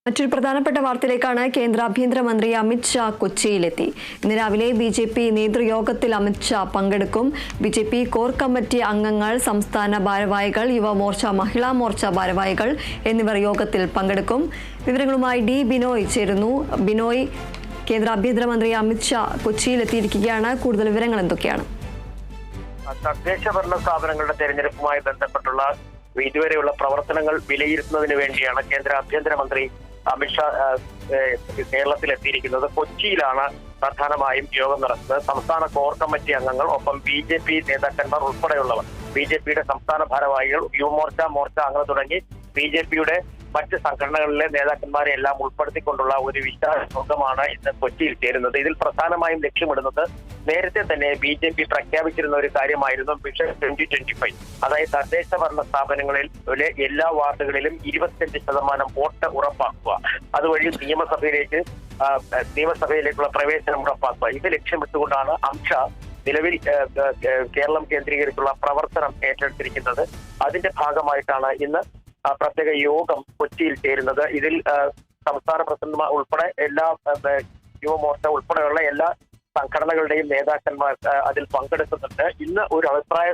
മറ്റൊരു പ്രധാനപ്പെട്ട വാർത്തയിലേക്കാണ്. കേന്ദ്ര ആഭ്യന്തരമന്ത്രി അമിത് ഷാ കൊച്ചിയിലെത്തി. ഇന്ന് രാവിലെ ബി.ജെ.പി നേതൃയോഗത്തിൽ അമിത് ഷാ പങ്കെടുക്കും. ബി.ജെ.പി കോർ കമ്മിറ്റി അംഗങ്ങൾ, സംസ്ഥാന ഭാരവാഹികൾ, യുവമോർച്ച, മഹിളാ മോർച്ച ഭാരവാഹികൾ എന്നിവർ യോഗത്തിൽ പങ്കെടുക്കും. വിവരങ്ങളുമായി ഡി ബിനോയ് ചേരുന്നു. ബിനോയ്, കേന്ദ്ര ആഭ്യന്തരമന്ത്രി അമിത് ഷാ കൊച്ചിയിലെത്തിയിരിക്കുകയാണ്. കൂടുതൽ വിവരങ്ങൾ എന്തൊക്കെയാണ്? തദ്ദേശ ഭരണ സ്ഥാപനങ്ങളുടെ തെരഞ്ഞെടുപ്പുമായി ബന്ധപ്പെട്ടുള്ള ഇതുവരെയുള്ള പ്രവർത്തനങ്ങൾ വിലയിരുത്തുന്നതിന് വേണ്ടിയാണ് കേന്ദ്ര ആഭ്യന്തരമന്ത്രി അമിത്ഷാ കേരളത്തിലെത്തിയിരിക്കുന്നത്. കൊച്ചിയിലാണ് പ്രധാനമായും യോഗം നടക്കുന്നത്. സംസ്ഥാന കോർ കമ്മിറ്റി അംഗങ്ങൾ, ഒപ്പം ബി.ജെ.പി നേതാക്കന്മാർ ഉൾപ്പെടെയുള്ളവർ, ബി.ജെ.പിയുടെ സംസ്ഥാന ഭാരവാഹികൾ, യുവമോർച്ച അങ്ങനെ തുടങ്ങി ബി.ജെ.പിയുടെ മറ്റ് സംഘടനകളിലെ നേതാക്കന്മാരെ എല്ലാം ഉൾപ്പെടുത്തിക്കൊണ്ടുള്ള ഒരു വിശാല യോഗമാണ് ഇന്ന് കൊച്ചിയിൽ ചേരുന്നത്. ഇതിൽ പ്രധാനമായും ലക്ഷ്യമിടുന്നത് നേരത്തെ തന്നെ ബി.ജെ.പി പ്രഖ്യാപിച്ചിരുന്ന ഒരു കാര്യമായിരുന്നു വിഷൻ 2025. അതായത് തദ്ദേശ ഭരണ സ്ഥാപനങ്ങളിൽ എല്ലാ വാർഡുകളിലും 25% വോട്ട് ഉറപ്പാക്കുക, അതുവഴി നിയമസഭയിലേക്കുള്ള പ്രവേശനം ഉറപ്പാക്കുക. ഇത് ലക്ഷ്യമിട്ടുകൊണ്ടാണ് അമിത്ഷാ നിലവിൽ കേരളം കേന്ദ്രീകരിച്ചുള്ള പ്രവർത്തനം ഏറ്റെടുത്തിരിക്കുന്നത്. അതിന്റെ ഭാഗമായിട്ടാണ് ഇന്ന് പ്രത്യേക യോഗം കൊച്ചിയിൽ ചേരുന്നത്. ഇതിൽ സംസ്ഥാന പ്രസിഡന്റ് ഉൾപ്പെടെ എല്ലാ യുവമോർച്ച ഉൾപ്പെടെയുള്ള എല്ലാ സംഘടനകളുടെയും നേതാക്കന്മാർ അതിൽ പങ്കെടുക്കുന്നുണ്ട്. ഇന്ന് ഒരു അഭിപ്രായ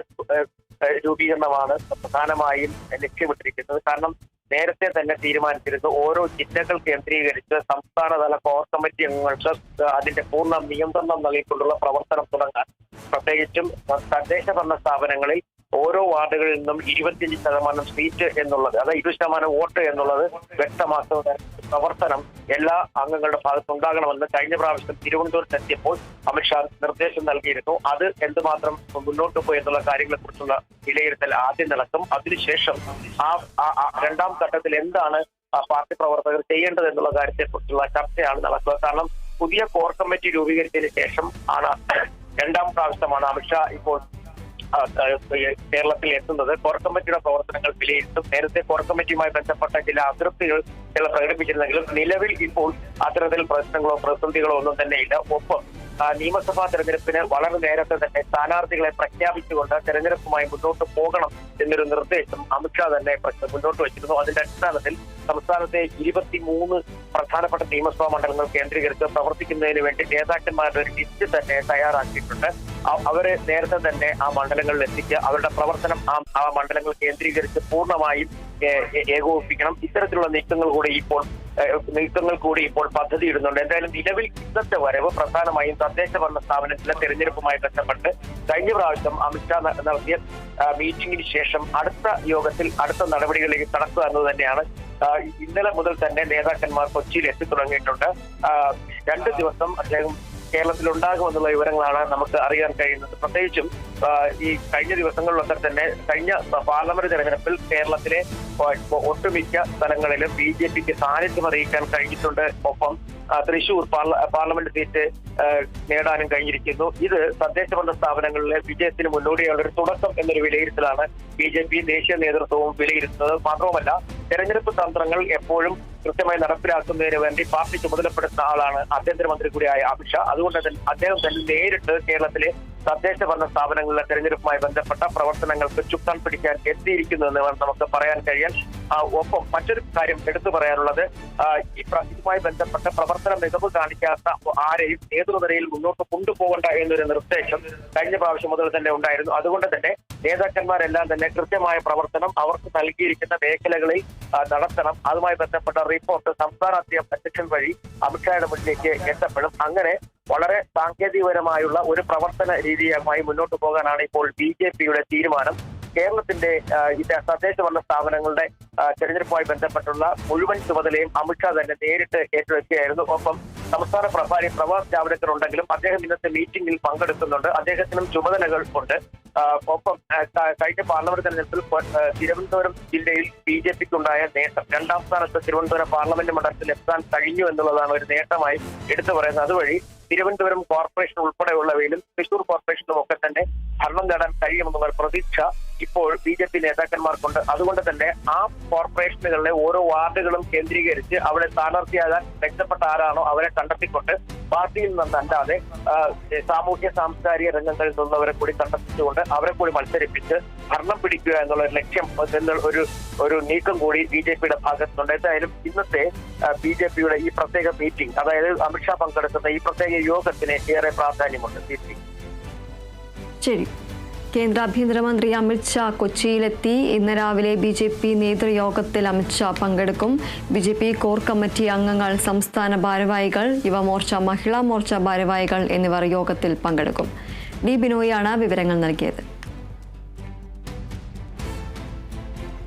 രൂപീകരണമാണ് പ്രധാനമായും ലക്ഷ്യമിട്ടിരിക്കുന്നത്. കാരണം നേരത്തെ തന്നെ തീരുമാനിച്ചിരുന്നു ഓരോ ജില്ലകൾ കേന്ദ്രീകരിച്ച് സംസ്ഥാനതല കോർ കമ്മിറ്റി അംഗങ്ങൾക്ക് അതിന്റെ പൂർണ്ണ നിയന്ത്രണം നൽകിക്കൊണ്ടുള്ള പ്രവർത്തനം തുടങ്ങാൻ. പ്രത്യേകിച്ചും തദ്ദേശ ഭരണ സ്ഥാപനങ്ങളിൽ ഓരോ വാർഡുകളിൽ നിന്നും 25% സീറ്റ് എന്നുള്ളത്, അതായത് 20% വോട്ട് എന്നുള്ളത് വ്യക്തമാക്കുന്ന പ്രവർത്തനം എല്ലാ അംഗങ്ങളുടെ ഭാഗത്തുണ്ടാകണമെന്ന് കഴിഞ്ഞ പ്രാവശ്യം തിരുവനന്തപുരത്ത് എത്തിയപ്പോൾ അമിത്ഷാ നിർദ്ദേശം നൽകിയിരുന്നു. അത് എന്തുമാത്രം മുന്നോട്ട് പോയി എന്നുള്ള കാര്യങ്ങളെ കുറിച്ചുള്ള വിലയിരുത്തൽ ആദ്യം നടക്കും. അതിനുശേഷം രണ്ടാം ഘട്ടത്തിൽ എന്താണ് പാർട്ടി പ്രവർത്തകർ ചെയ്യേണ്ടത് എന്നുള്ള കാര്യത്തെക്കുറിച്ചുള്ള ചർച്ചയാണ് നടക്കുക. കാരണം പുതിയ കോർ കമ്മിറ്റി രൂപീകരിച്ചതിന് ശേഷം ആണ് രണ്ടാം പ്രാവശ്യമാണ് അമിത്ഷാ ഇപ്പോൾ കേരളത്തിൽ എത്തുന്നത്. കോർ കമ്മിറ്റിയുടെ പ്രവർത്തനങ്ങൾ വിലയിരുത്തും. നേരത്തെ കോർ കമ്മിറ്റിയുമായി ബന്ധപ്പെട്ട ചില അതൃപ്തികൾ പ്രകടിപ്പിച്ചിരുന്നെങ്കിലും നിലവിൽ ഇപ്പോൾ അത്തരത്തിൽ പ്രശ്നങ്ങളോ പ്രതിസന്ധികളോ ഒന്നും തന്നെ ഇല്ല. ഒപ്പം നിയമസഭാ തെരഞ്ഞെടുപ്പിന് വളരെ നേരത്തെ തന്നെ സ്ഥാനാർത്ഥികളെ പ്രഖ്യാപിച്ചുകൊണ്ട് തെരഞ്ഞെടുപ്പുമായി മുന്നോട്ട് പോകണം എന്നൊരു നിർദ്ദേശം അമിത്ഷാ തന്നെ മുന്നോട്ട് വെച്ചിരുന്നു. അതിന്റെ അടിസ്ഥാനത്തിൽ സംസ്ഥാനത്തെ 23 പ്രധാനപ്പെട്ട നിയമസഭാ മണ്ഡലങ്ങൾ കേന്ദ്രീകരിച്ച് പ്രവർത്തിക്കുന്നതിന് വേണ്ടി നേതാക്കന്മാരുടെ ഒരു ലിസ്റ്റ് തന്നെ തയ്യാറാക്കിയിട്ടുണ്ട്. അവരെ നേരത്തെ തന്നെ ആ മണ്ഡലങ്ങളിൽ എത്തിച്ച് അവരുടെ പ്രവർത്തനം ആ മണ്ഡലങ്ങൾ കേന്ദ്രീകരിച്ച് പൂർണ്ണമായും ഏകോപിപ്പിക്കണം. ഇത്തരത്തിലുള്ള നീക്കങ്ങൾ കൂടി ഇപ്പോൾ പദ്ധതി ഇടുന്നുണ്ട്. എന്തായാലും നിലവിൽ ഇന്നത്തെ വരവ് പ്രധാനമായും തദ്ദേശ ഭരണ സ്ഥാപനത്തിലെ തെരഞ്ഞെടുപ്പുമായി ബന്ധപ്പെട്ട് കഴിഞ്ഞ പ്രാവശ്യം അമിത്ഷാ നടത്തിയ മീറ്റിംഗിന് ശേഷം അടുത്ത യോഗത്തിൽ അടുത്ത നടപടികളിലേക്ക് കടക്കുക എന്നത് തന്നെയാണ്. ഇന്നലെ മുതൽ തന്നെ നേതാക്കന്മാർ കൊച്ചിയിൽ എത്തിത്തുടങ്ങിയിട്ടുണ്ട്. 2 ദിവസം അദ്ദേഹം കേരളത്തിലുണ്ടാകുമെന്നുള്ള വിവരങ്ങളാണ് നമുക്ക് അറിയാൻ കഴിയുന്നത്. പ്രത്യേകിച്ചും ഈ കഴിഞ്ഞ ദിവസങ്ങളിലൊക്കെ തന്നെ കഴിഞ്ഞ പാർലമെന്റ് തെരഞ്ഞെടുപ്പിൽ കേരളത്തിലെ ഒട്ടുമിക്ക സ്ഥലങ്ങളിലും ബി.ജെ.പിക്ക് സാന്നിധ്യം അറിയിക്കാൻ കഴിഞ്ഞിട്ടുണ്ട്. ഒപ്പം തൃശൂർ പാർലമെന്റ് സീറ്റ് നേടാനും കഴിഞ്ഞിരിക്കുന്നു. ഇത് തദ്ദേശ ഭരണ സ്ഥാപനങ്ങളിലെ വിജയത്തിന് മുന്നോടിയുള്ള ഒരു തുടക്കം എന്നൊരു വിലയിരുത്തലാണ് ബി.ജെ.പി ദേശീയ നേതൃത്വവും വിലയിരുത്തുന്നത്. മാത്രവുമല്ല, തെരഞ്ഞെടുപ്പ് തന്ത്രങ്ങൾ എപ്പോഴും കൃത്യമായി നടപ്പിലാക്കുന്നതിന് വേണ്ടി പാർട്ടി ചുമതലപ്പെടുത്തുന്ന ആളാണ് ആഭ്യന്തരമന്ത്രി കൂടിയായ അമിത്ഷാ. അതുകൊണ്ട് തന്നെ അദ്ദേഹം തന്നെ നേരിട്ട് കേരളത്തിലെ തദ്ദേശ ഭരണ സ്ഥാപനങ്ങളിലെ തെരഞ്ഞെടുപ്പുമായി ബന്ധപ്പെട്ട പ്രവർത്തനങ്ങൾക്ക് ചുക്കാൻ പിടിക്കാൻ എത്തിയിരിക്കുന്നു എന്ന് നമുക്ക് പറയാൻ കഴിയാൻ. ഒപ്പം മറ്റൊരു കാര്യം എടുത്തു പറയാനുള്ളത്, ഇതുമായി ബന്ധപ്പെട്ട പ്രവർത്തന മികവ് കാണിക്കാത്ത ആരെയും നേതൃനിരയിൽ മുന്നോട്ട് കൊണ്ടുപോകണ്ട എന്നൊരു നിർദ്ദേശം കഴിഞ്ഞ പ്രാവശ്യം മുതൽ തന്നെ ഉണ്ടായിരുന്നു. അതുകൊണ്ട് തന്നെ നേതാക്കന്മാരെല്ലാം തന്നെ കൃത്യമായ പ്രവർത്തനം അവർക്ക് നൽകിയിരിക്കുന്ന മേഖലകളിൽ നടത്തണം. അതുമായി ബന്ധപ്പെട്ട റിപ്പോർട്ട് സംസ്ഥാന അധ്യക്ഷൻ വഴി അമിത്ഷായുടെ മുന്നിലേക്ക് എത്തപ്പെടും. അങ്ങനെ വളരെ സാങ്കേതികപരമായുള്ള ഒരു പ്രവർത്തന രീതിയുമായി മുന്നോട്ട് പോകാനാണ് ഇപ്പോൾ ബി.ജെ.പിയുടെ തീരുമാനം. കേരളത്തിന്റെ തദ്ദേശ ഭരണ സ്ഥാപനങ്ങളുടെ തെരഞ്ഞെടുപ്പുമായി ബന്ധപ്പെട്ടുള്ള മുഴുവൻ ചുമതലയും അമിത്ഷാ തന്നെ നേരിട്ട് ഏറ്റെടുക്കുകയായിരുന്നു. ഒപ്പം സംസ്ഥാന പ്രഭാരി പ്രകാശ് ജാവ്ദേക്കർ ഉണ്ടെങ്കിലും അദ്ദേഹം ഇന്നത്തെ മീറ്റിംഗിൽ പങ്കെടുക്കുന്നുണ്ട്. അദ്ദേഹത്തിനും ചുമതലകൾ ഉണ്ട്. ഒപ്പം കഴിഞ്ഞ പാർലമെന്റ് തെരഞ്ഞെടുപ്പിൽ തിരുവനന്തപുരം ജില്ലയിൽ ബി.ജെ.പിക്കുണ്ടായ നേട്ടം, 2ാം സ്ഥാനത്ത് തിരുവനന്തപുരം പാർലമെന്റ് മണ്ഡലത്തിൽ എത്താൻ കഴിഞ്ഞു എന്നുള്ളതാണ് ഒരു നേട്ടമായി എടുത്തു പറയുന്നത്. അതുവഴി തിരുവനന്തപുരം കോർപ്പറേഷൻ ഉൾപ്പെടെയുള്ളവയിലും തൃശൂർ കോർപ്പറേഷനും ഒക്കെ തന്നെ ഭരണം നേടാൻ കഴിയുമെന്നുള്ള പ്രതീക്ഷ ഇപ്പോൾ BJP നേതാക്കന്മാർക്കുണ്ട്. അതുകൊണ്ട് തന്നെ ആ കോർപ്പറേഷനുകളിലെ ഓരോ വാർഡുകളും കേന്ദ്രീകരിച്ച് അവിടെ സ്ഥാനാർത്ഥിയാകാൻ മെച്ചപ്പെട്ട ആരാണോ അവരെ കണ്ടെത്തിക്കൊണ്ട് പാർട്ടിയിൽ നിന്നല്ലാതെ സാമൂഹ്യ സാംസ്കാരിക രംഗങ്ങളിൽ നിന്നവരെ കൂടി കണ്ടെത്തിച്ചുകൊണ്ട് അവരെ കൂടി മത്സരിപ്പിച്ച് ഭരണം പിടിക്കുക എന്നുള്ള ലക്ഷ്യം ഒരു നീക്കം കൂടി BJPയുടെ ഭാഗത്തുണ്ട്. എന്തായാലും ഇന്നത്തെ BJPയുടെ ഈ പ്രത്യേക മീറ്റിംഗ്, അതായത് അമിത്ഷാ പങ്കെടുക്കുന്ന ഈ പ്രത്യേക യോഗത്തിന് ഏറെ പ്രാധാന്യമുണ്ട്. ശരി. കേന്ദ്ര ആഭ്യന്തരമന്ത്രി അമിത്ഷാ കൊച്ചിയിലെത്തി. ഇന്ന് രാവിലെ BJP നേതൃയോഗത്തിൽ അമിത്ഷാ പങ്കെടുക്കും. BJP കോർ കമ്മിറ്റി അംഗങ്ങൾ, സംസ്ഥാന ഭാരവാഹികൾ, യുവമോർച്ച, മഹിളാ മോർച്ച ഭാരവാഹികൾ എന്നിവർ യോഗത്തിൽ പങ്കെടുക്കും. ഡി ബിനോയാണ് വിവരങ്ങൾ നൽകിയത്.